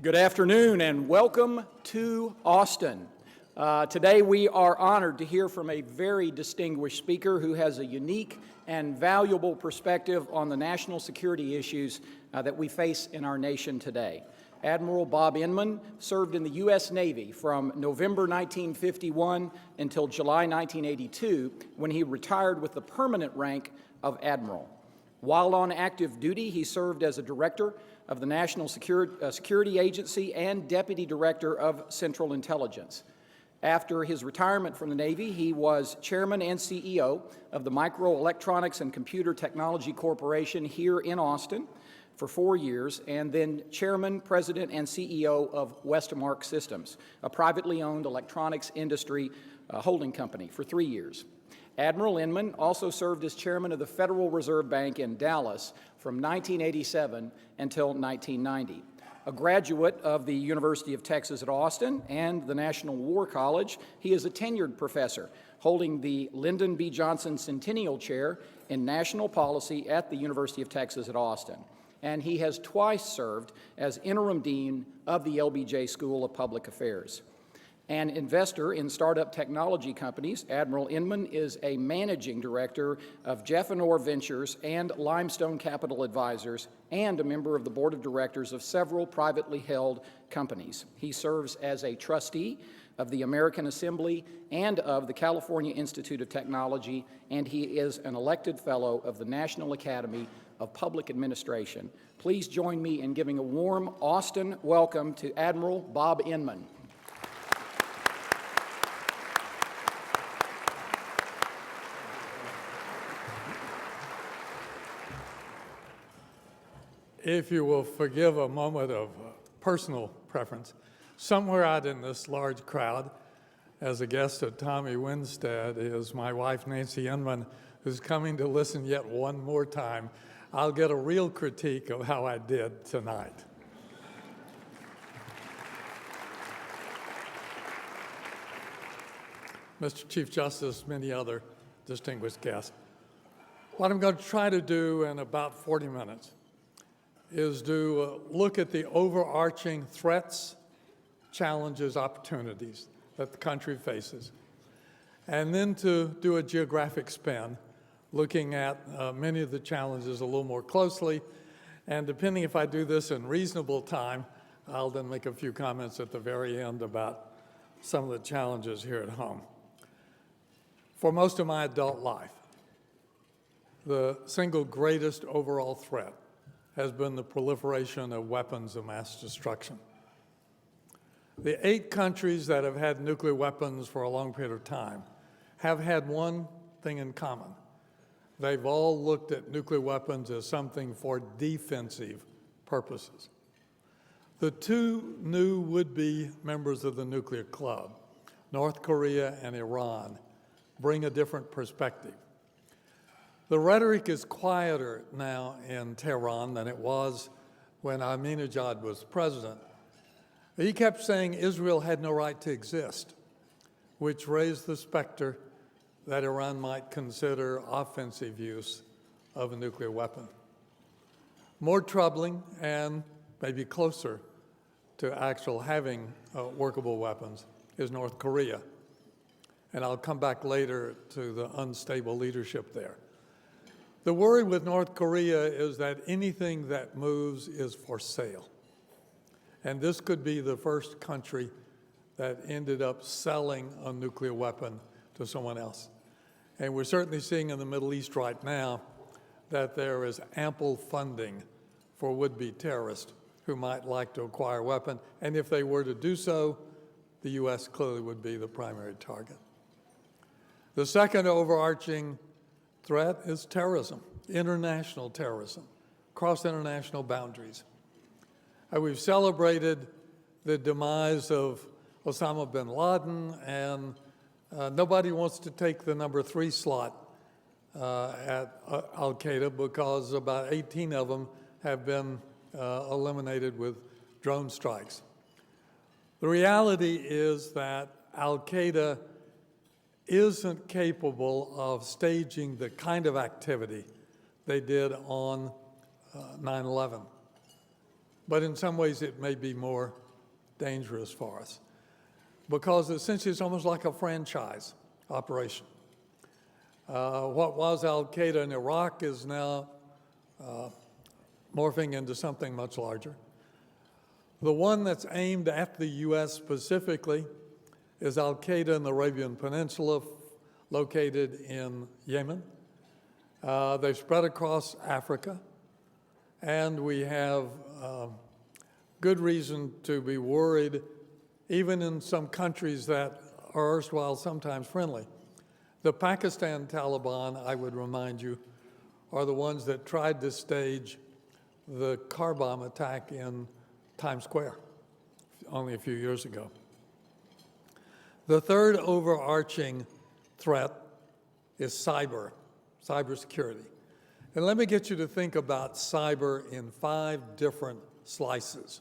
Good afternoon and welcome to Austin. Today we are honored to hear from a very distinguished speaker who has a unique and valuable perspective on the national security issues that we face in our nation today. Admiral Bob Inman served in the U.S. Navy from November 1951 until July 1982, when he retired with the permanent rank of Admiral. While on active duty, he served as a director of the National Security Agency and Deputy Director of Central Intelligence. After his retirement from the Navy, he was Chairman and CEO of the Microelectronics and Computer Technology Corporation here in Austin for 4 years, and then Chairman, President, and CEO of Westmark Systems, a privately owned electronics industry holding company, for 3 years. Admiral Inman also served as chairman of the Federal Reserve Bank in Dallas from 1987 until 1990. A graduate of the University of Texas at Austin and the National War College, he is a tenured professor holding the Lyndon B. Johnson Centennial Chair in National Policy at the University of Texas at Austin. And he has twice served as interim dean of the LBJ School of Public Affairs. An investor in startup technology companies, Admiral Inman is a managing director of Jeff and Orr Ventures and Limestone Capital Advisors, and a member of the board of directors of several privately held companies. He serves as a trustee of the American Assembly and of the California Institute of Technology, and he is an elected fellow of the National Academy of Public Administration. Please join me in giving a warm Austin welcome to Admiral Bob Inman. If you will forgive a moment of personal preference, somewhere out in this large crowd, as a guest of Tommy Winstead, is my wife, Nancy Inman, who's coming to listen yet one more time. I'll get a real critique of how I did tonight. Mr. Chief Justice, many other distinguished guests. What I'm going to try to do in about 40 minutes is to look at the overarching threats, challenges, opportunities that the country faces, and then to do a geographic spin, looking at many of the challenges a little more closely, and depending if I do this in reasonable time, I'll then make a few comments at the very end about some of the challenges here at home. For most of my adult life, the single greatest overall threat has been the proliferation of weapons of mass destruction. The 8 countries that have had nuclear weapons for a long period of time have had one thing in common. They've all looked at nuclear weapons as something for defensive purposes. The 2 new would-be members of the nuclear club, North Korea and Iran, bring a different perspective. The rhetoric is quieter now in Tehran than it was when Ahmadinejad was president. He kept saying Israel had no right to exist, which raised the specter that Iran might consider offensive use of a nuclear weapon. More troubling and maybe closer to actual having workable weapons is North Korea. And I'll come back later to the unstable leadership there. The worry with North Korea is that anything that moves is for sale. And this could be the first country that ended up selling a nuclear weapon to someone else. And we're certainly seeing in the Middle East right now that there is ample funding for would-be terrorists who might like to acquire a weapon. And if they were to do so, the U.S. clearly would be the primary target. The second overarching threat is terrorism, international terrorism, across international boundaries. We've celebrated the demise of Osama bin Laden, and nobody wants to take the number 3 slot at Al-Qaeda because about 18 of them have been eliminated with drone strikes. The reality is that Al-Qaeda isn't capable of staging the kind of activity they did on 9/11. but in some ways it may be more dangerous for us because essentially it's almost like a franchise operation. What was Al-Qaeda in Iraq is now morphing into something much larger. The one that's aimed at the U.S. specifically is Al-Qaeda in the Arabian Peninsula, located in Yemen. They've spread across Africa, and we have good reason to be worried, even in some countries that are erstwhile sometimes friendly. The Pakistan Taliban, I would remind you, are the ones that tried to stage the car bomb attack in Times Square only a few years ago. The third overarching threat is cybersecurity. And let me get you to think about cyber in 5 different slices.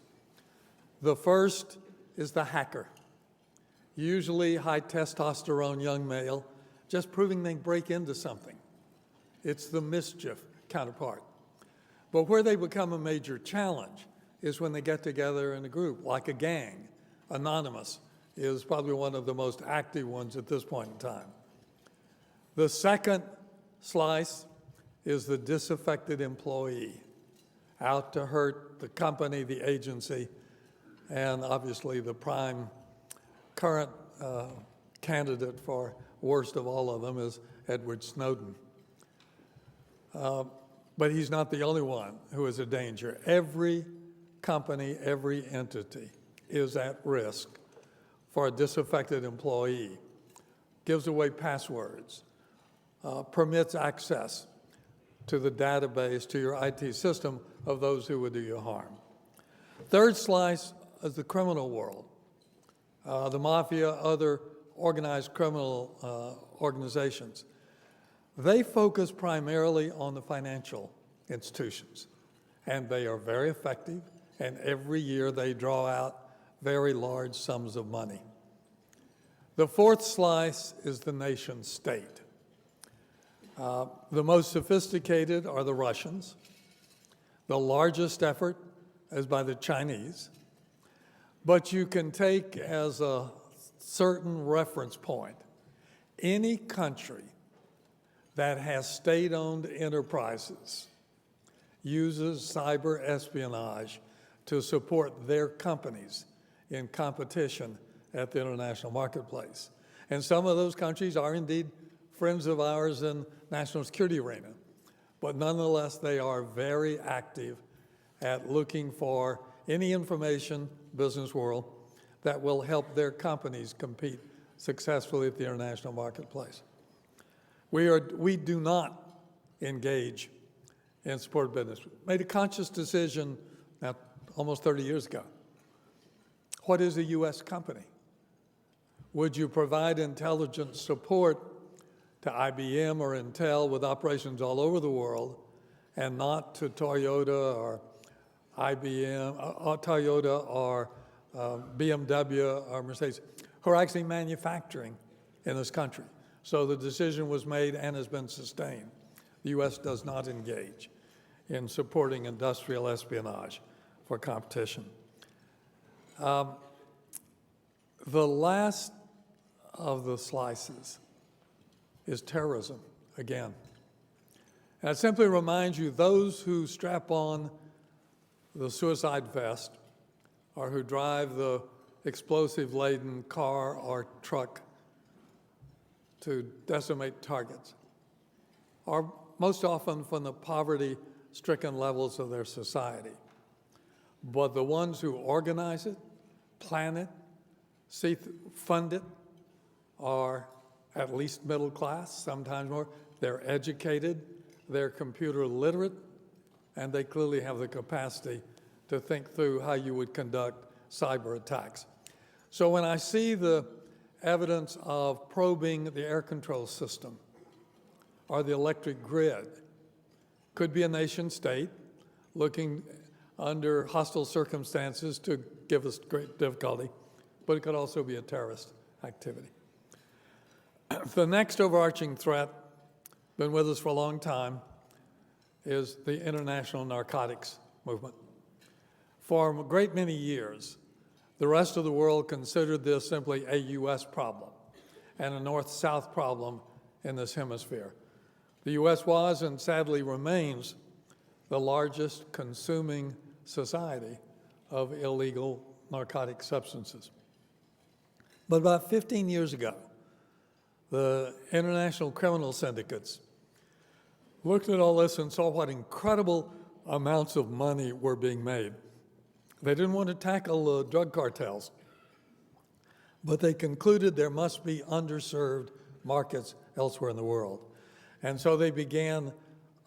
The first is the hacker, usually high testosterone young male, just proving they can break into something. It's the mischief counterpart. But where they become a major challenge is when they get together in a group, like a gang. Anonymous is probably one of the most active ones at this point in time. The second slice is the disaffected employee, out to hurt the company, the agency, and obviously the prime current candidate for worst of all of them is Edward Snowden. But he's not the only one who is a danger. Every company, every entity is at risk for a disaffected employee, gives away passwords, permits access to the database, to your IT system of those who would do you harm. Third slice is the criminal world. The mafia, other organized criminal organizations. They focus primarily on the financial institutions, and they are very effective, and every year they draw out very large sums of money. The fourth slice is the nation state. The most sophisticated are the Russians. The largest effort is by the Chinese. But you can take as a certain reference point any country that has state-owned enterprises uses cyber espionage to support their companies in competition at the international marketplace. And some of those countries are indeed friends of ours in national security arena, but nonetheless they are very active at looking for any information, business world, that will help their companies compete successfully at the international marketplace. We do not engage in support business. Made a conscious decision now almost 30 years ago. What is a U.S. company? Would you provide intelligence support to IBM or Intel with operations all over the world and not to Toyota or IBM, Toyota or BMW or Mercedes, who are actually manufacturing in this country? So the decision was made and has been sustained. The U.S. does not engage in supporting industrial espionage for competition. The last of the slices is terrorism, again. And I simply remind you, those who strap on the suicide vest or who drive the explosive-laden car or truck to decimate targets are most often from the poverty-stricken levels of their society. But the ones who organize it, plan it, fund it, are at least middle class, sometimes more. They're educated, they're computer literate, and they clearly have the capacity to think through how you would conduct cyber attacks. So when I see the evidence of probing the air control system or the electric grid, could be a nation state looking under hostile circumstances to give us great difficulty, but it could also be a terrorist activity. The next overarching threat, been with us for a long time, is the international narcotics movement. For a great many years, the rest of the world considered this simply a U.S. problem and a North-South problem in this hemisphere. The U.S. was, and sadly remains, the largest consuming society of illegal narcotic substances. But about 15 years ago, the international criminal syndicates looked at all this and saw what incredible amounts of money were being made. They didn't want to tackle drug cartels, but they concluded there must be underserved markets elsewhere in the world. And so they began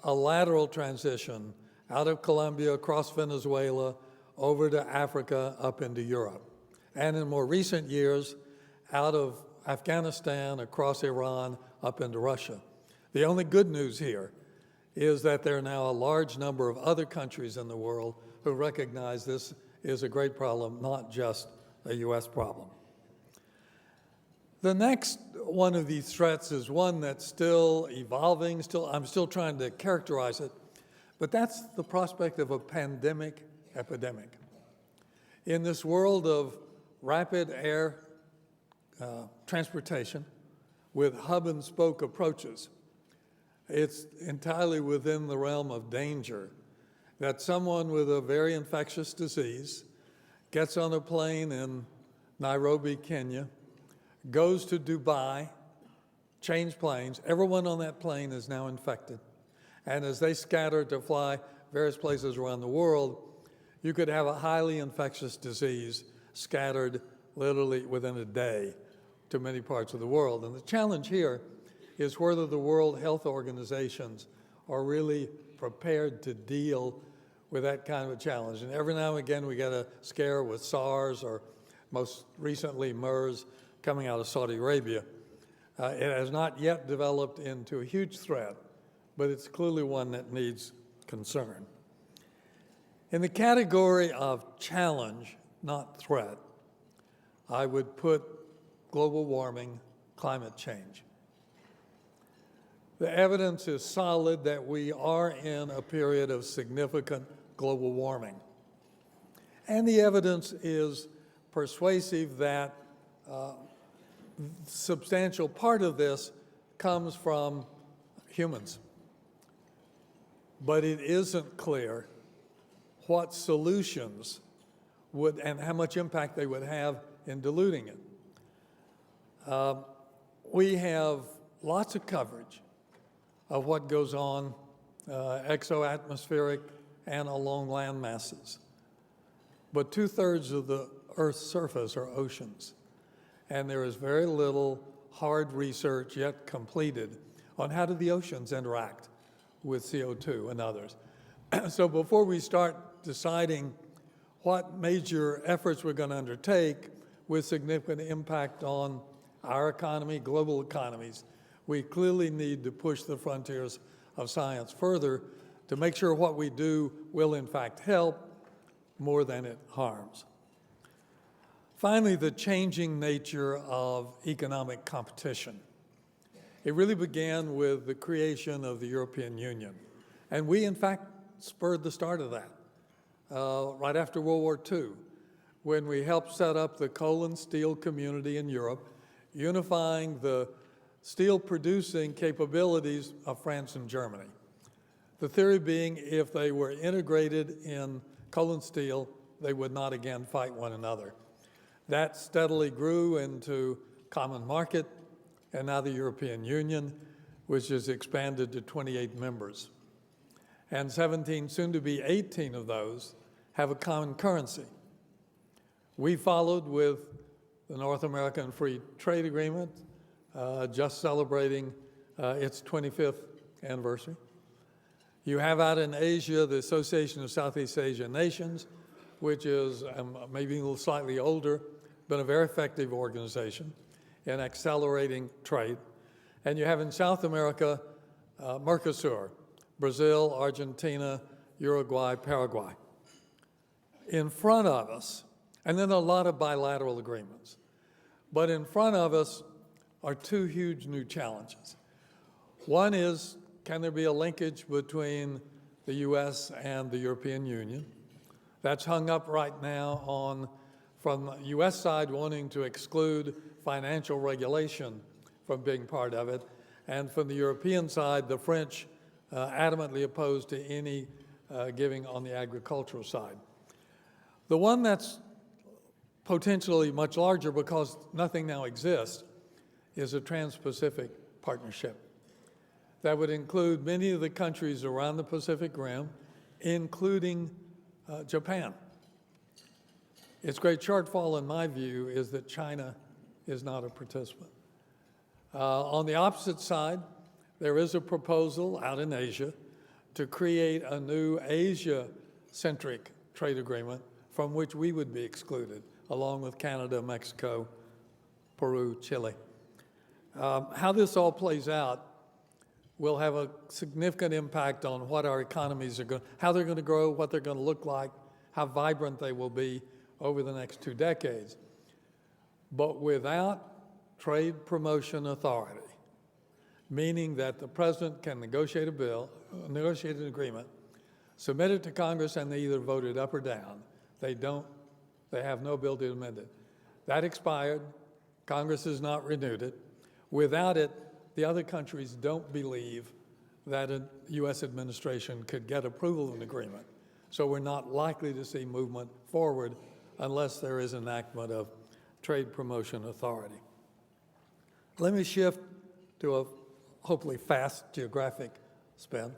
a lateral transition out of Colombia, across Venezuela, over to Africa, up into Europe. And in more recent years, out of Afghanistan, across Iran, up into Russia. The only good news here is that there are now a large number of other countries in the world who recognize this is a great problem, not just a U.S. problem. The next one of these threats is one that's still evolving, I'm still trying to characterize it, but that's the prospect of a pandemic epidemic. In this world of rapid air transportation with hub and spoke approaches, it's entirely within the realm of danger that someone with a very infectious disease gets on a plane in Nairobi, Kenya, goes to Dubai, change planes. Everyone on that plane is now infected. And as they scatter to fly various places around the world, you could have a highly infectious disease scattered literally within a day to many parts of the world. And the challenge here is whether the World Health Organizations are really prepared to deal with that kind of a challenge. And every now and again we get a scare with SARS, or most recently MERS coming out of Saudi Arabia. It has not yet developed into a huge threat, but it's clearly one that needs concern. In the category of challenge, not threat, I would put global warming, climate change. The evidence is solid that we are in a period of significant global warming. And the evidence is persuasive that substantial part of this comes from humans. But it isn't clear what solutions would, and how much impact they would have in diluting it. We have lots of coverage of what goes on exoatmospheric and along land masses. But 2/3 of the Earth's surface are oceans. And there is very little hard research yet completed on how do the oceans interact with CO2 and others. So before we start deciding what major efforts we're going to undertake with significant impact on our economy, global economies, we clearly need to push the frontiers of science further to make sure what we do will in fact help more than it harms. Finally, the changing nature of economic competition. It really began with the creation of the European Union. And we, in fact, spurred the start of that right after World War II, when we helped set up the coal and steel community in Europe, unifying the steel-producing capabilities of France and Germany. The theory being, if they were integrated in coal and steel, they would not again fight one another. That steadily grew into common market, and now the European Union, which has expanded to 28 members. And 17, soon to be 18 of those, have a common currency. We followed with the North American Free Trade Agreement, just celebrating its 25th anniversary. You have out in Asia the Association of Southeast Asian Nations, which is maybe a little slightly older, but a very effective organization in accelerating trade. And you have in South America, Mercosur, Brazil, Argentina, Uruguay, Paraguay. In front of us, and then a lot of bilateral agreements, but in front of us are two huge new challenges. One is, can there be a linkage between the US and the European Union? That's hung up right now from the U.S. side wanting to exclude financial regulation from being part of it, and from the European side, the French adamantly opposed to any giving on the agricultural side. The one that's potentially much larger, because nothing now exists, is a Trans-Pacific Partnership that would include many of the countries around the Pacific Rim, including Japan. Its great shortfall, in my view, is that China is not a participant. On the opposite side, there is a proposal out in Asia to create a new Asia-centric trade agreement from which we would be excluded, along with Canada, Mexico, Peru, Chile. How this all plays out will have a significant impact on what our economies are going, how they're going to grow, what they're going to look like, how vibrant they will be over the next 2 decades. But without trade promotion authority, meaning that the president can negotiate a bill, negotiate an agreement, submit it to Congress, and they either vote it up or down. They have no ability to amend it. That expired. Congress has not renewed it. Without it, the other countries don't believe that a U.S. administration could get approval of an agreement. So we're not likely to see movement forward unless there is enactment of trade promotion authority. Let me shift to a hopefully fast geographic spin.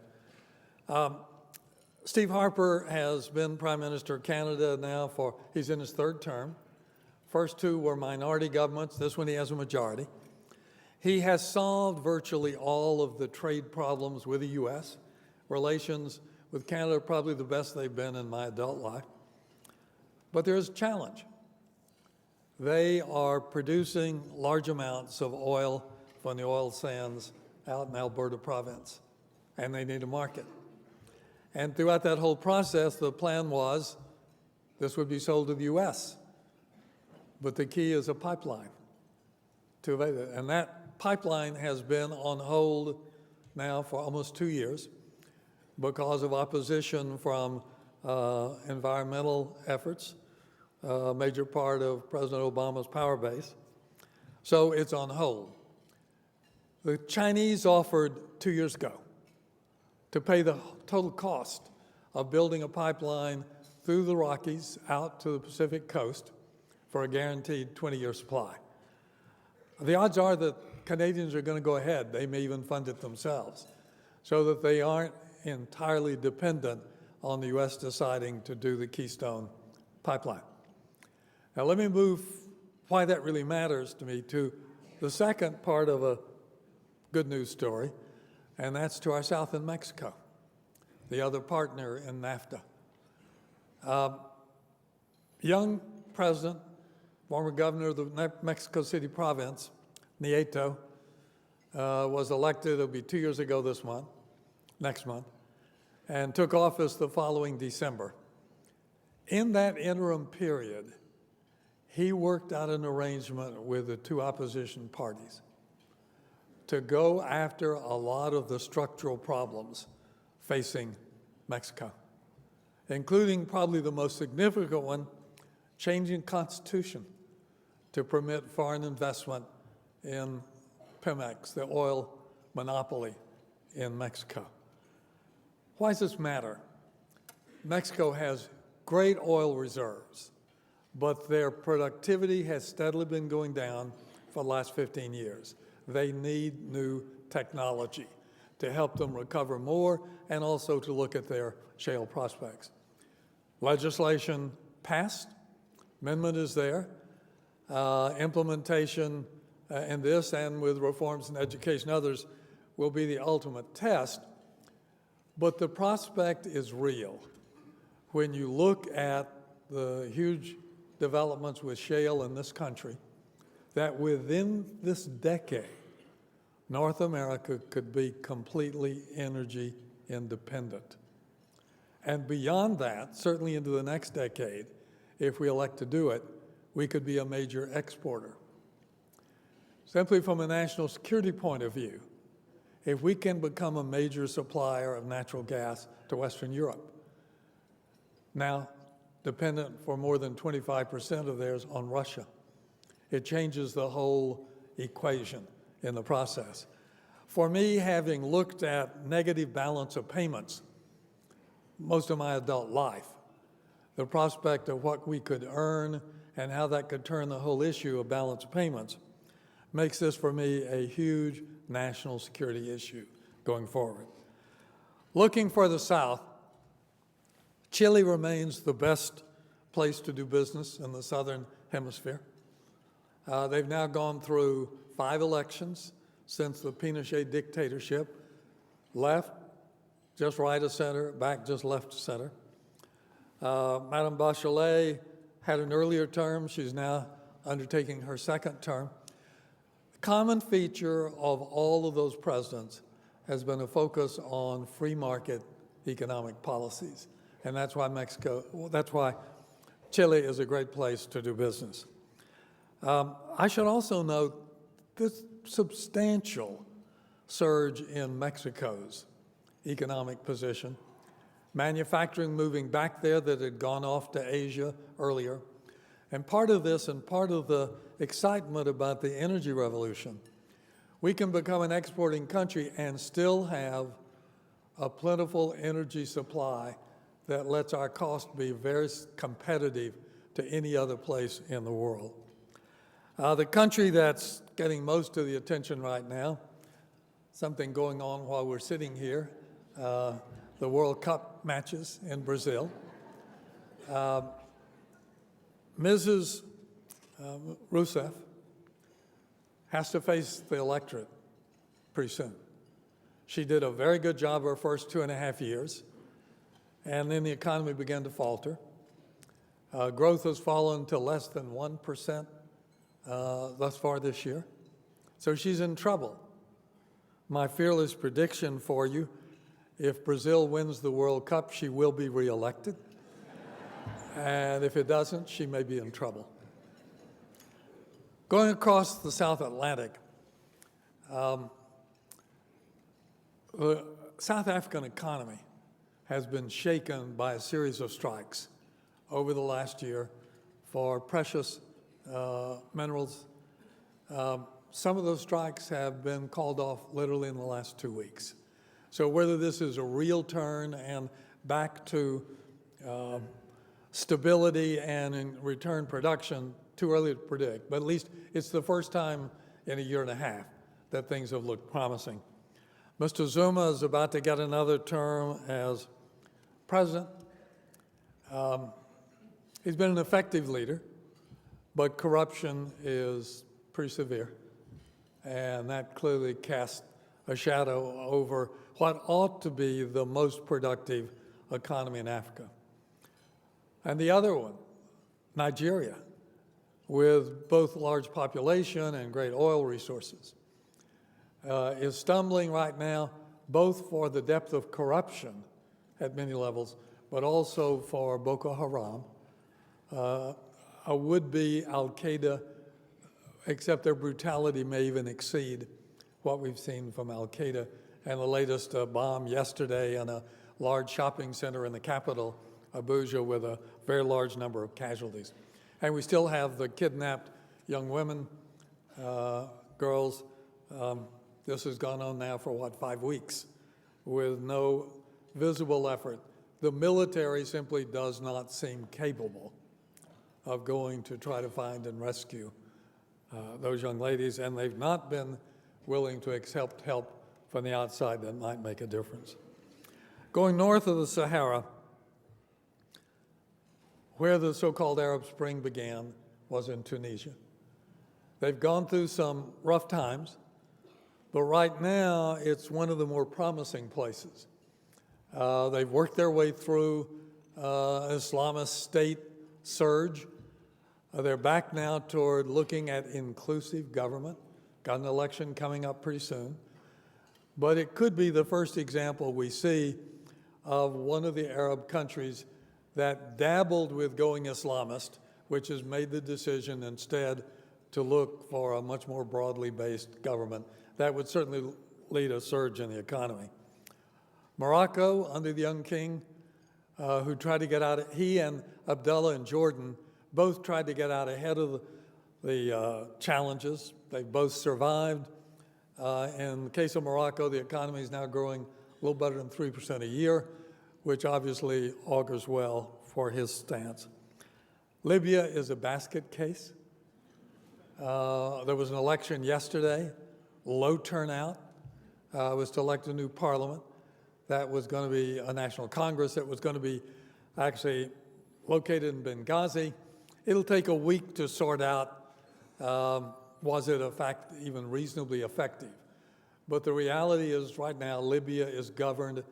Steve Harper has been Prime Minister of Canada now he's in his 3rd term. First 2 were minority governments. This one he has a majority. He has solved virtually all of the trade problems with the U.S. Relations with Canada are probably the best they've been in my adult life. But there is a challenge. They are producing large amounts of oil from the oil sands out in Alberta province, and they need a market. And throughout that whole process, the plan was this would be sold to the U.S., but the key is a pipeline to evade it. And that pipeline has been on hold now for almost 2 years because of opposition from environmental efforts, a major part of President Obama's power base. So it's on hold. The Chinese offered 2 years ago to pay the total cost of building a pipeline through the Rockies out to the Pacific coast for a guaranteed 20-year supply. The odds are that Canadians are going to go ahead. They may even fund it themselves, so that they aren't entirely dependent on the U.S. deciding to do the Keystone pipeline. Now let me move why that really matters to me to the second part of a good news story, and that's to our south in Mexico, the other partner in NAFTA. Young president, former governor of the Mexico City province, Nieto, was elected, it'll be 2 years ago next month, and took office the following December. In that interim period, he worked out an arrangement with the 2 opposition parties to go after a lot of the structural problems facing Mexico, including probably the most significant one, changing Constitution to permit foreign investment in Pemex, the oil monopoly in Mexico. Why does this matter? Mexico has great oil reserves, but their productivity has steadily been going down for the last 15 years. They need new technology to help them recover more and also to look at their shale prospects. Legislation passed, amendment is there, implementation in this and with reforms in education, others will be the ultimate test, but the prospect is real. When you look at the huge developments with shale in this country, that within this decade, North America could be completely energy independent. And beyond that, certainly into the next decade, if we elect to do it, we could be a major exporter. Simply from a national security point of view, if we can become a major supplier of natural gas to Western Europe. Now, dependent for more than 25% of theirs on Russia. It changes the whole equation in the process. For me, having looked at negative balance of payments most of my adult life, the prospect of what we could earn and how that could turn the whole issue of balance of payments makes this, for me, a huge national security issue going forward. Looking for the South, Chile remains the best place to do business in the Southern Hemisphere. They've now gone through 5 elections since the Pinochet dictatorship, left, just right of center, back, just left of center. Madame Bachelet had an earlier term. She's now undertaking her second term. The common feature of all of those presidents has been a focus on free market economic policies. And that's why Chile is a great place to do business. I should also note this substantial surge in Mexico's economic position, manufacturing moving back there that had gone off to Asia earlier. And part of this and part of the excitement about the energy revolution, we can become an exporting country and still have a plentiful energy supply that lets our cost be very competitive to any other place in the world. The country that's getting most of the attention right now, something going on while we're sitting here, the World Cup matches in Brazil. Mrs. Rousseff has to face the electorate pretty soon. She did a very good job her first 2.5 years, and then the economy began to falter. Growth has fallen to less than 1% thus far this year. So she's in trouble. My fearless prediction for you, if Brazil wins the World Cup, she will be reelected. And if it doesn't, she may be in trouble. Going across the South Atlantic, the South African economy has been shaken by a series of strikes over the last year for precious minerals. Some of those strikes have been called off literally in the last 2 weeks. So whether this is a real turn and back to stability and in return production, too early to predict, but at least it's the first time in 1.5 years that things have looked promising. Mr. Zuma is about to get another term as president. He's been an effective leader, but corruption is pretty severe, and that clearly casts a shadow over what ought to be the most productive economy in Africa. And the other one, Nigeria, with both large population and great oil resources, is stumbling right now, both for the depth of corruption at many levels, but also for Boko Haram, a would-be Al-Qaeda, except their brutality may even exceed what we've seen from Al-Qaeda. And the latest bomb yesterday in a large shopping center in the capital, Abuja, with a very large number of casualties. And we still have the kidnapped young women, girls. This has gone on now for, 5 weeks with no visible effort. The military simply does not seem capable of going to try to find and rescue those young ladies, and they've not been willing to accept help from the outside that might make a difference. Going north of the Sahara, where the so-called Arab Spring began, was in Tunisia. They've gone through some rough times, but right now it's one of the more promising places. They've worked their way through Islamist state surge. They're back now toward looking at inclusive government. Got an election coming up pretty soon. But it could be the first example we see of one of the Arab countries that dabbled with going Islamist, which has made the decision instead to look for a much more broadly based government. That would certainly lead a surge in the economy. Morocco, under the young king, who tried to get out. He and Abdullah in Jordan both tried to get out ahead of the challenges. They both survived. In the case of Morocco, the economy is now growing a little better than 3% a year, which obviously augurs well for his stance. Libya is a basket case. There was an election yesterday, low turnout. Was to elect a new parliament. That was going to be a national congress that was going to be actually located in Benghazi. It'll take a week to sort out, was it in fact even reasonably effective? But the reality is right now Libya is governed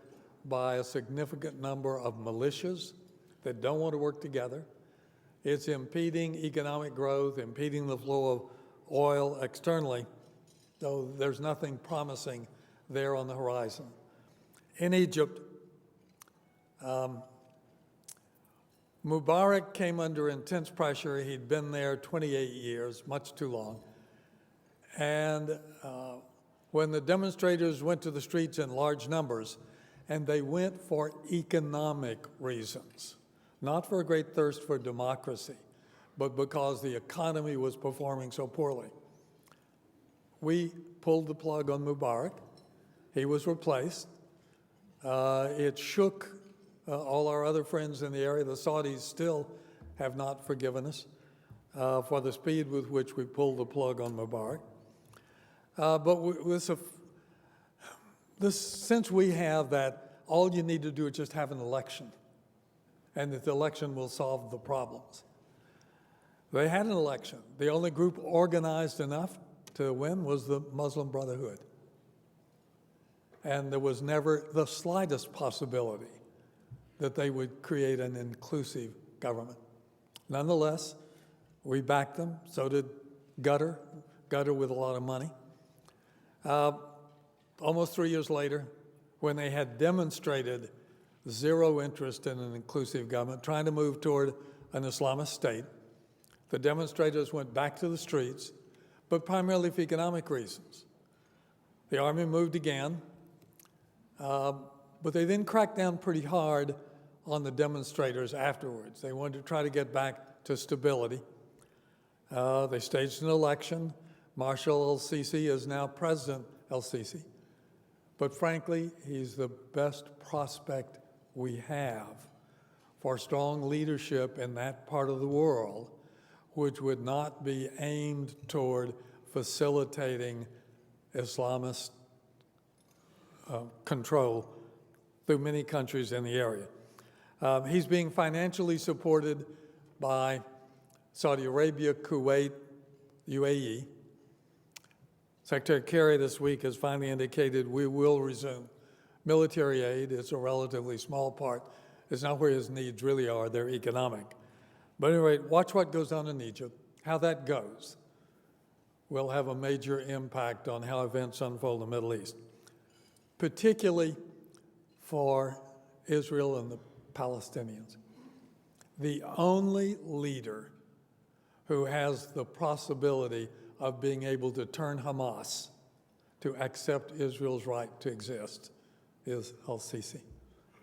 by a significant number of militias that don't want to work together. It's impeding economic growth, impeding the flow of oil externally, though there's nothing promising there on the horizon. In Egypt, Mubarak came under intense pressure. He'd been there 28 years, much too long. And when the demonstrators went to the streets in large numbers, and they went for economic reasons, not for a great thirst for democracy, but because the economy was performing so poorly. We pulled the plug on Mubarak. He was replaced. It shook all our other friends in the area. The Saudis still have not forgiven us for the speed with which we pulled the plug on Mubarak. But since we have that, all you need to do is just have an election, and that the election will solve the problems. They had an election. The only group organized enough to win was the Muslim Brotherhood. And there was never the slightest possibility that they would create an inclusive government. Nonetheless, we backed them. So did Qatar with a lot of money. Almost 3 years later, when they had demonstrated zero interest in an inclusive government, trying to move toward an Islamist state, the demonstrators went back to the streets, but primarily for economic reasons. The army moved again, but they then cracked down pretty hard on the demonstrators afterwards. They wanted to try to get back to stability. They staged an election. Marshal el-Sisi is now President el-Sisi. But frankly, he's the best prospect we have for strong leadership in that part of the world, which would not be aimed toward facilitating Islamist control through many countries in the area. He's being financially supported by Saudi Arabia, Kuwait, UAE. Secretary Kerry this week has finally indicated we will resume military aid. It's a relatively small part. It's not where his needs really are. They're economic. But anyway, watch what goes on in Egypt. How that goes will have a major impact on how events unfold in the Middle East, particularly for Israel and the Palestinians. The only leader who has the possibility of being able to turn Hamas to accept Israel's right to exist is al-Sisi.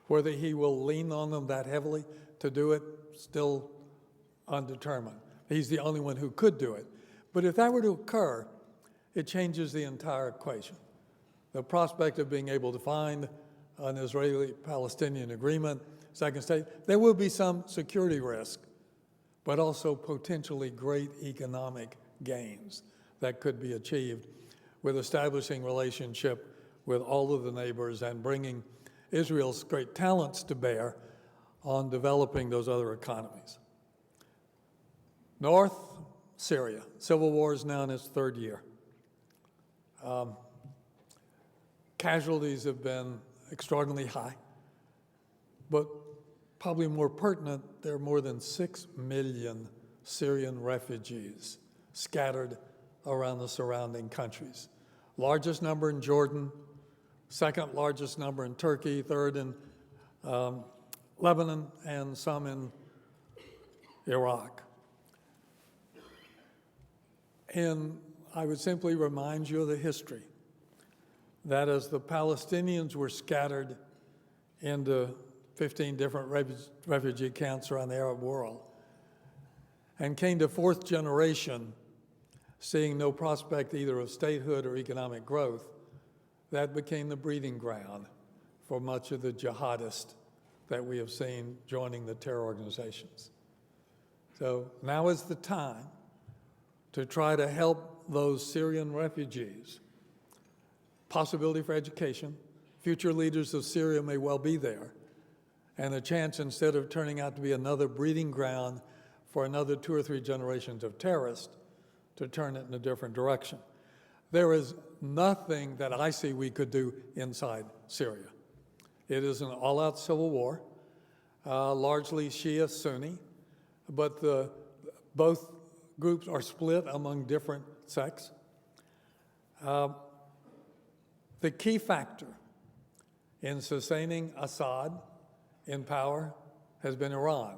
Whether he will lean on them that heavily to do it, still undetermined. He's the only one who could do it. But if that were to occur, it changes the entire equation. The prospect of being able to find an Israeli-Palestinian agreement, second state, there will be some security risk, but also potentially great economic gains that could be achieved with establishing relationship with all of the neighbors and bringing Israel's great talents to bear on developing those other economies. North Syria, civil war is now in its third year. Casualties have been extraordinarily high, but probably more pertinent, there are more than 6 million Syrian refugees scattered around the surrounding countries. Largest number in Jordan, second largest number in Turkey, third in Lebanon, and some in Iraq. And I would simply remind you of the history, that as the Palestinians were scattered into 15 different refugee camps around the Arab world, and came to fourth generation, seeing no prospect either of statehood or economic growth. That became the breeding ground for much of the jihadists that we have seen joining the terror organizations. So now is the time to try to help those Syrian refugees. Possibility for education. Future leaders of Syria may well be there. And a chance, instead of turning out to be another breeding ground for another 2 or 3 generations of terrorists, to turn it in a different direction. There is nothing that I see we could do inside Syria. It is an all-out civil war, largely Shia Sunni, but both groups are split among different sects. The key factor in sustaining Assad in power has been Iran.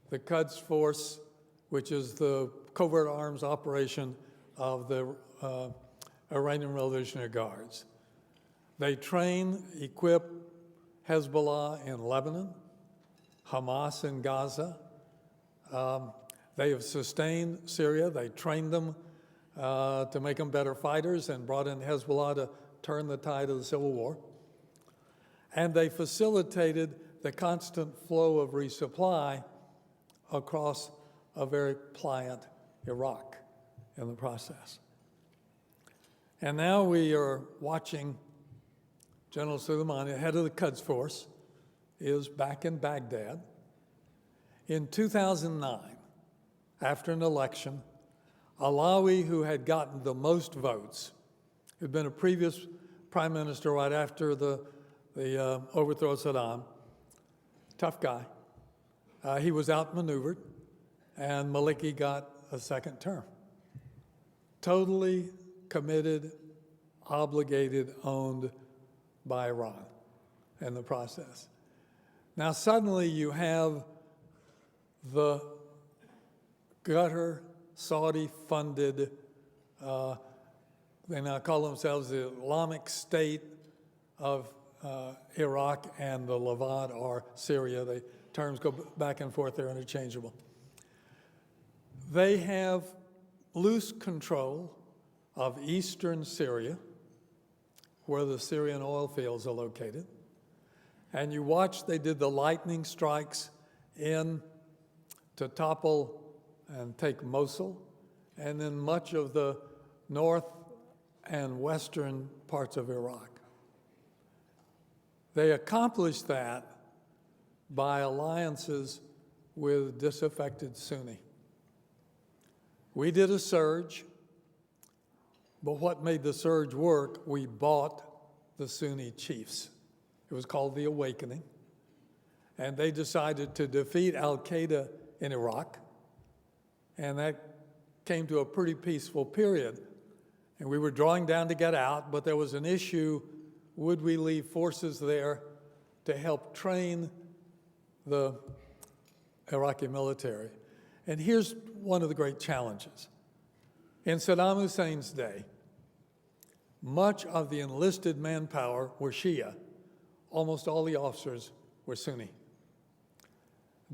The Quds Force, which is the covert arms operation of the Iranian Revolutionary Guards. They train, equip Hezbollah in Lebanon, Hamas in Gaza. They have sustained Syria. They trained them to make them better fighters and brought in Hezbollah to turn the tide of the civil war. And they facilitated the constant flow of resupply across a very pliant Iraq in the process. And now we are watching General Soleimani, head of the Quds Force, is back in Baghdad. In 2009, after an election, Alawi, who had gotten the most votes, who'd been a previous prime minister right after the overthrow of Saddam, tough guy, he was outmaneuvered, and Maliki got a second term. Totally committed, obligated, owned by Iran in the process. Now suddenly you have the gutter Saudi-funded, they now call themselves the Islamic State of Iraq and the Levant or Syria. The terms go back and forth, they're interchangeable. They have loose control of eastern Syria, where the Syrian oil fields are located. And you watch, they did the lightning strikes in to topple and take Mosul, and then much of the north and western parts of Iraq. They accomplished that by alliances with disaffected Sunni. We did a surge, but what made the surge work, we bought the Sunni chiefs. It was called the Awakening, and they decided to defeat al-Qaeda in Iraq, and that came to a pretty peaceful period. And we were drawing down to get out, but there was an issue, would we leave forces there to help train the Iraqi military? And here's one of the great challenges. In Saddam Hussein's day, much of the enlisted manpower were Shia. Almost all the officers were Sunni.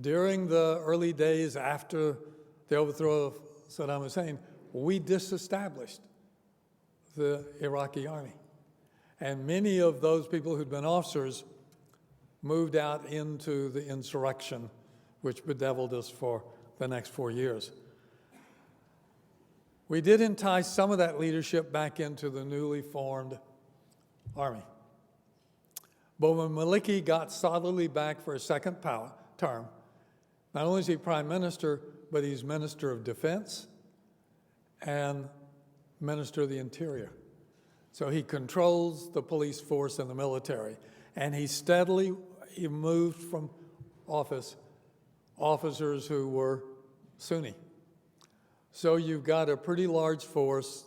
During the early days after the overthrow of Saddam Hussein, we disestablished the Iraqi army. And many of those people who'd been officers moved out into the insurrection, which bedeviled us for the next 4 years. We did entice some of that leadership back into the newly formed army. But when Maliki got solidly back for a second term, not only is he prime minister, but he's minister of defense and minister of the interior. So he controls the police force and the military. And he steadily moved from office officers who were Sunni. So you've got a pretty large force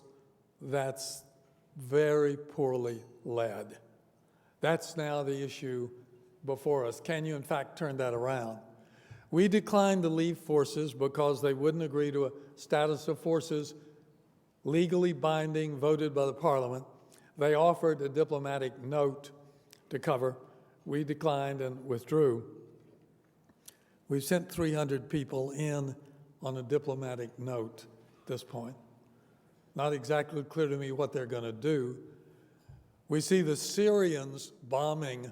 that's very poorly led. That's now the issue before us. Can you, in fact, turn that around? We declined to leave forces because they wouldn't agree to a status of forces legally binding, voted by the parliament. They offered a diplomatic note to cover. we declined and withdrew. We've sent 300 people in on a diplomatic note at this point. Not exactly clear to me what they're going to do. We see the Syrians bombing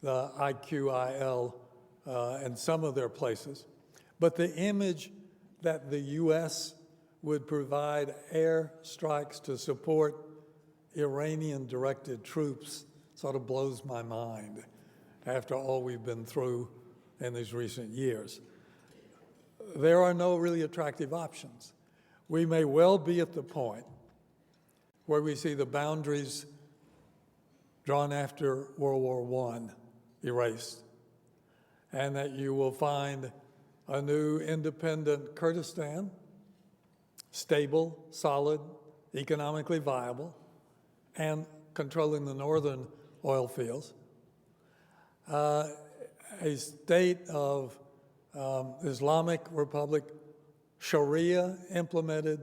the IQIL and some of their places. But the image that the U.S. would provide air strikes to support Iranian-directed troops sort of blows my mind after all we've been through in these recent years. There are no really attractive options. We may well be at the point where we see the boundaries drawn after World War I erased, and that you will find a new independent Kurdistan, stable, solid, economically viable, and controlling the northern oil fields. A state of Islamic Republic, Sharia implemented,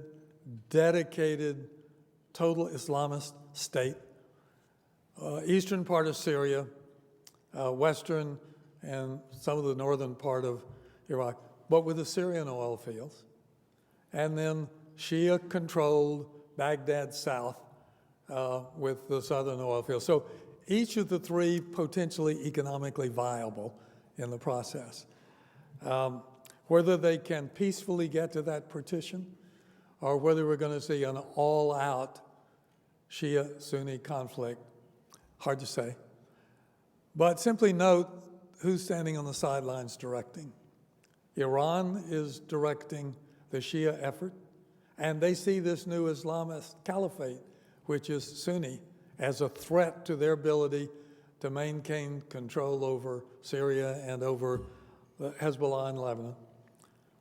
dedicated, total Islamist state. Eastern part of Syria, western and some of the northern part of Iraq, but with the Syrian oil fields. And then Shia-controlled Baghdad south with the southern oil fields. So each of the three potentially economically viable in the process. Whether they can peacefully get to that partition or whether we're going to see an all-out Shia-Sunni conflict, hard to say. But simply note who's standing on the sidelines directing. Iran is directing the Shia effort, and they see this new Islamist caliphate, which is Sunni, as a threat to their ability to maintain control over Syria and over Hezbollah in Lebanon.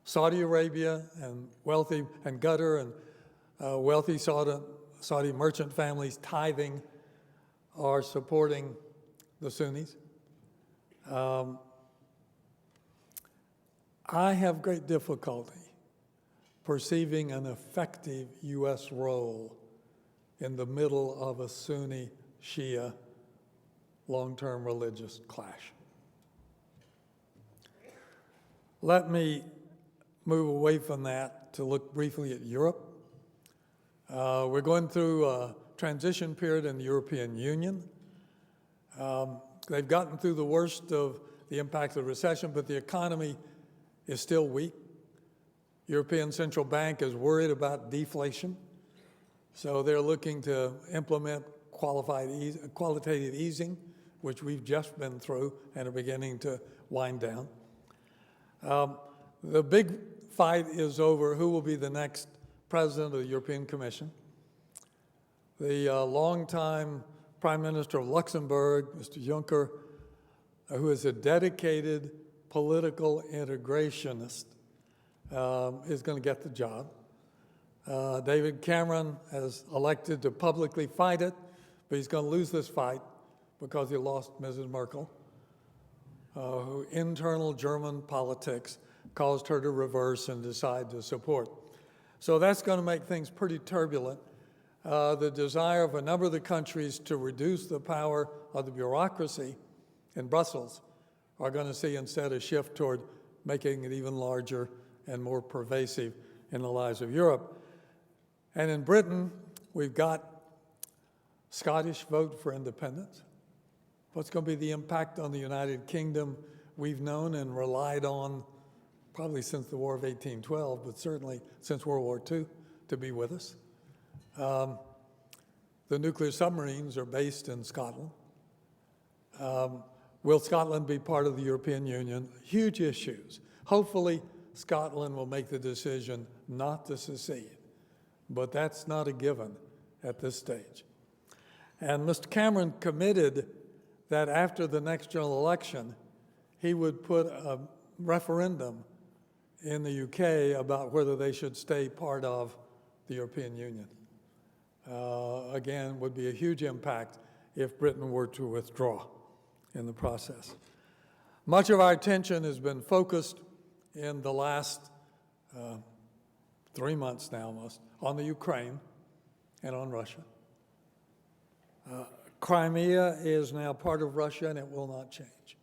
Saudi Arabia and wealthy, and Qatar and wealthy Saudi merchant families tithing are supporting the Sunnis. I have great difficulty perceiving an effective U.S. role in the middle of a Sunni-Shia long-term religious clash. Let me move away from that to look briefly at Europe. We're going through a transition period in the European Union. They've gotten through the worst of the impact of the recession, but the economy is still weak. European Central Bank is worried about deflation, so they're looking to implement qualitative easing, which we've just been through and are beginning to wind down. The big fight is over who will be the next president of the European Commission. The longtime Prime Minister of Luxembourg, Mr. Juncker, who is a dedicated political integrationist, is going to get the job. David Cameron has elected to publicly fight it, but he's going to lose this fight because he lost Mrs. Merkel, who internal German politics caused her to reverse and decide to support. So that's going to make things pretty turbulent. The desire of a number of the countries to reduce the power of the bureaucracy in Brussels are going to see instead a shift toward making it even larger and more pervasive in the lives of Europe. And in Britain, we've got Scottish vote for independence. What's going to be the impact on the United Kingdom? We've known and relied on probably since the War of 1812, but certainly since World War II, to be with us. The nuclear submarines are based in Scotland. Will Scotland be part of the European Union? Huge issues. Hopefully, Scotland will make the decision not to secede, but that's not a given at this stage. And Mr. Cameron committed that after the next general election, he would put a referendum in the UK about whether they should stay part of the European Union. Again, would be a huge impact if Britain were to withdraw in the process. Much of our attention has been focused in the last 3 months now almost on the Ukraine and on Russia. Crimea is now part of Russia, and it will not change.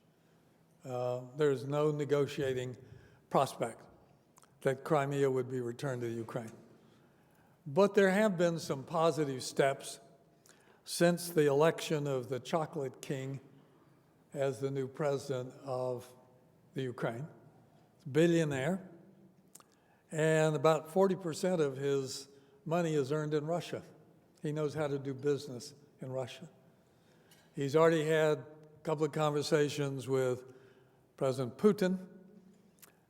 There's no negotiating prospect that Crimea would be returned to Ukraine. But there have been some positive steps since the election of the Chocolate King as the new president of the Ukraine. He's a billionaire, and about 40% of his money is earned in Russia. He knows how to do business in Russia. He's already had a couple of conversations with President Putin.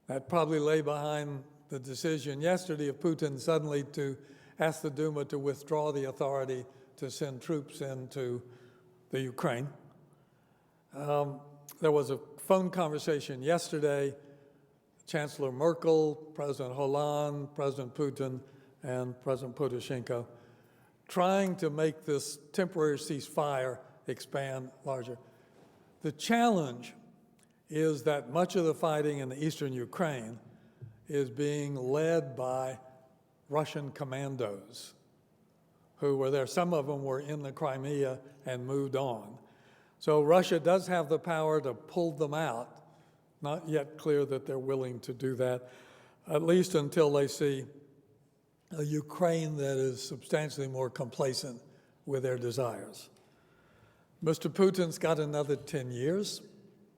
That probably lay behind the decision yesterday of Putin suddenly to ask the Duma to withdraw the authority to send troops into the Ukraine. There was a phone conversation yesterday, Chancellor Merkel, President Hollande, President Putin, and President Poroshenko, trying to make this temporary ceasefire expand larger. The challenge is that much of the fighting in the eastern Ukraine is being led by Russian commandos who were there. Some of them were in the Crimea and moved on. So Russia does have the power to pull them out. Not yet clear that they're willing to do that, at least until they see a Ukraine that is substantially more complacent with their desires. Mr. Putin's got another 10 years.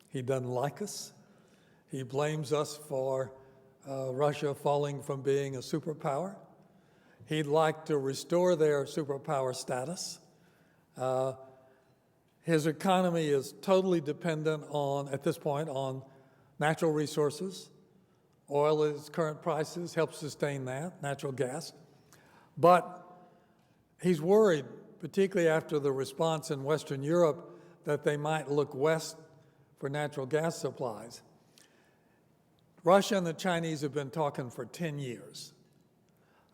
He doesn't like us. He blames us for Russia falling from being a superpower. He'd like to restore their superpower status. His economy is totally dependent on, at this point, on natural resources. Oil at its current prices helps sustain that, natural gas. But he's worried, particularly after the response in Western Europe, that they might look west for natural gas supplies. Russia and the Chinese have been talking for 10 years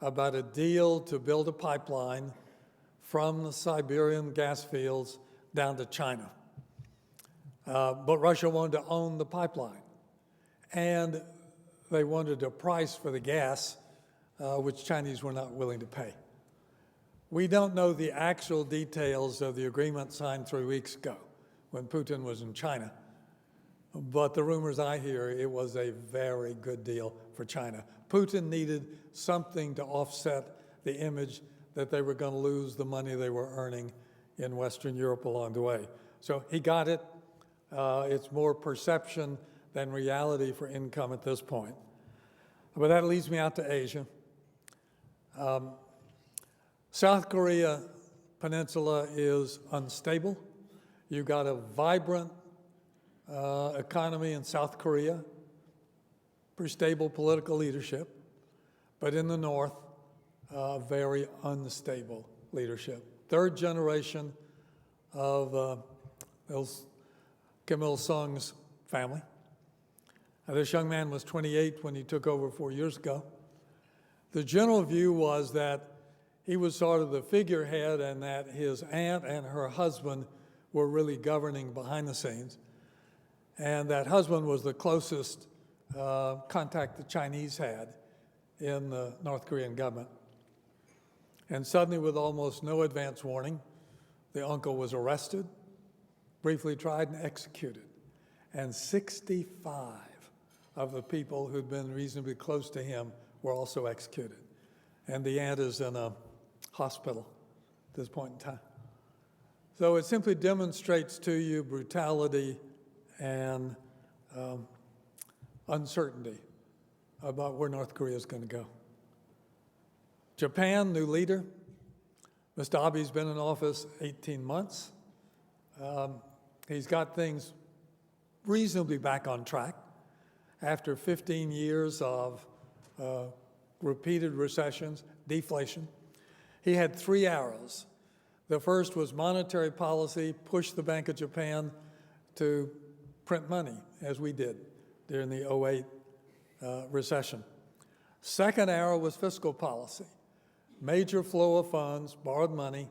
about a deal to build a pipeline from the Siberian gas fields down to China. But Russia wanted to own the pipeline. And they wanted a price for the gas, which Chinese were not willing to pay. We don't know the actual details of the agreement signed 3 weeks ago when Putin was in China. But the rumors I hear, it was a very good deal for China. Putin needed something to offset the image that they were going to lose the money they were earning in Western Europe along the way. So he got it. It's more perception than reality for income at this point. But that leads me out to Asia. South Korea Peninsula is unstable. You've got a vibrant economy in South Korea, pretty stable political leadership, but in the north, very unstable leadership. Third generation of Kim Il-sung's family. This young man was 28 when he took over 4 years ago. The general view was that he was sort of the figurehead and that his aunt and her husband were really governing behind the scenes. And that husband was the closest contact the Chinese had in the North Korean government. And suddenly, with almost no advance warning, the uncle was arrested, briefly tried, and executed. And 65 of the people who'd been reasonably close to him were also executed. And the aunt is in a hospital at this point in time. So it simply demonstrates to you brutality and uncertainty about where North Korea is going to go. Japan, new leader. Mr. Abe's been in office 18 months. He's got things reasonably back on track after 15 years of repeated recessions, deflation. He had 3 arrows. The first was monetary policy, push the Bank of Japan to print money, as we did during the 08 recession. Second arrow was fiscal policy. Major flow of funds, borrowed money,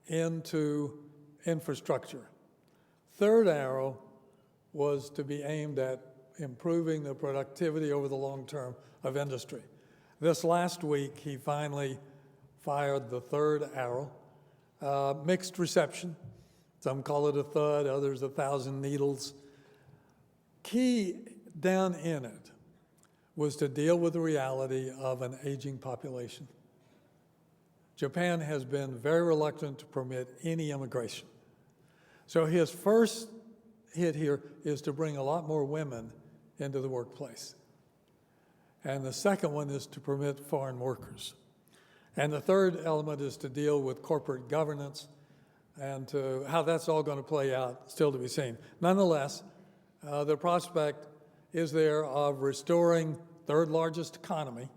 into infrastructure. Third arrow was to be aimed at improving the productivity over the long term of industry. This last week, he finally fired the third arrow. Mixed reception. Some call it a thud, others 1,000 needles. Key down in it was to deal with the reality of an aging population. Japan has been very reluctant to permit any immigration. So his first hit here is to bring a lot more women into the workplace. And the second one is to permit foreign workers. And the third element is to deal with corporate governance, and how that's all going to play out, still to be seen. Nonetheless, the prospect is there of restoring third largest economy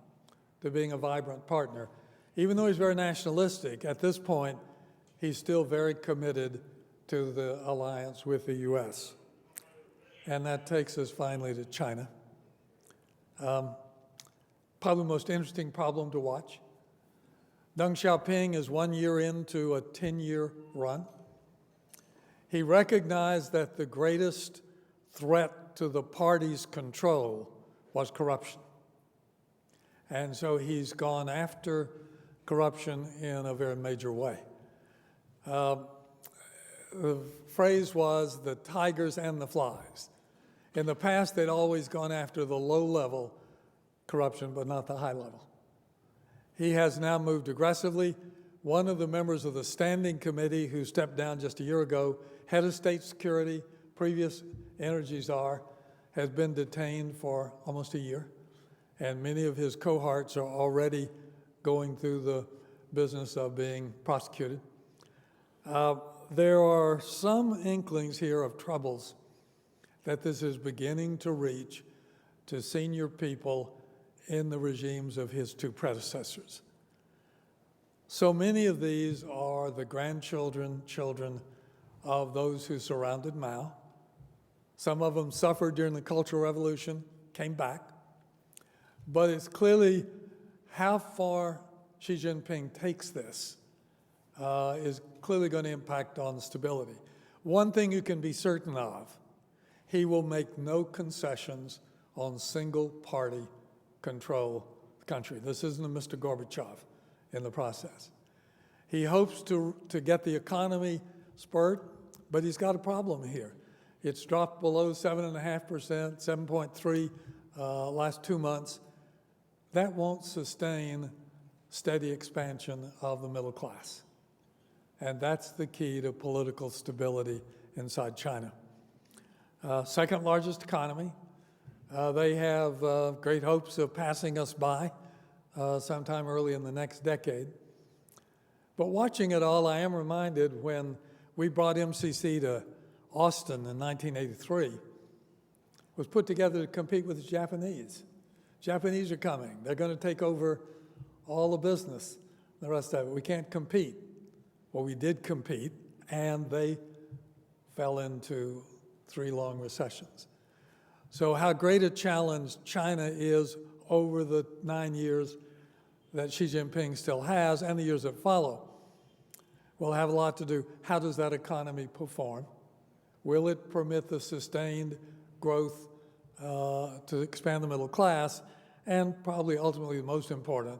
to being a vibrant partner. Even though he's very nationalistic, at this point, he's still very committed to the alliance with the U.S. And that takes us finally to China. Probably the most interesting problem to watch. Deng Xiaoping is 1 year into a 10-year run. He recognized that the greatest threat to the party's control was corruption. And so he's gone after corruption in a very major way. The phrase was the tigers and the flies. In the past, they'd always gone after the low-level corruption, but not the high level. He has now moved aggressively. One of the members of the standing committee who stepped down just a year ago, head of state security, previous energy czar, has been detained for almost a year. And many of his cohorts are already going through the business of being prosecuted. There are some inklings here of troubles that this is beginning to reach to senior people in the regimes of his two predecessors. So many of these are the grandchildren, children of those who surrounded Mao. Some of them suffered during the Cultural Revolution, came back. But it's clearly how far Xi Jinping takes this is clearly going to impact on stability. One thing you can be certain of, he will make no concessions on single-party control of the country. This isn't a Mr. Gorbachev in the process. He hopes to get the economy spurred, but he's got a problem here. It's dropped below 7.5%, 7.3% last 2 months. That won't sustain steady expansion of the middle class. And that's the key to political stability inside China. Second largest economy. They have great hopes of passing us by sometime early in the next decade. But watching it all, I am reminded when we brought MCC to Austin in 1983, it was put together to compete with the Japanese. Japanese are coming. They're going to take over all the business, the rest of it. We can't compete. Well, we did compete, and they fell into 3 long recessions. So how great a challenge China is over the 9 years that Xi Jinping still has and the years that follow will have a lot to do. How does that economy perform? Will it permit the sustained growth to expand the middle class? And probably ultimately the most important,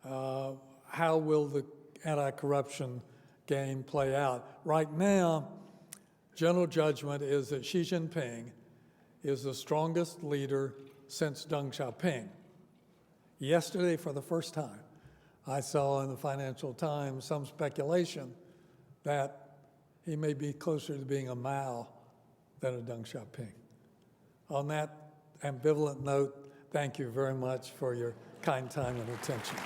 how will the anti-corruption game play out? Right now, general judgment is that Xi Jinping is the strongest leader since Deng Xiaoping. Yesterday, for the first time, I saw in the Financial Times some speculation that he may be closer to being a Mao than a Deng Xiaoping. On that ambivalent note, thank you very much for your kind time and attention.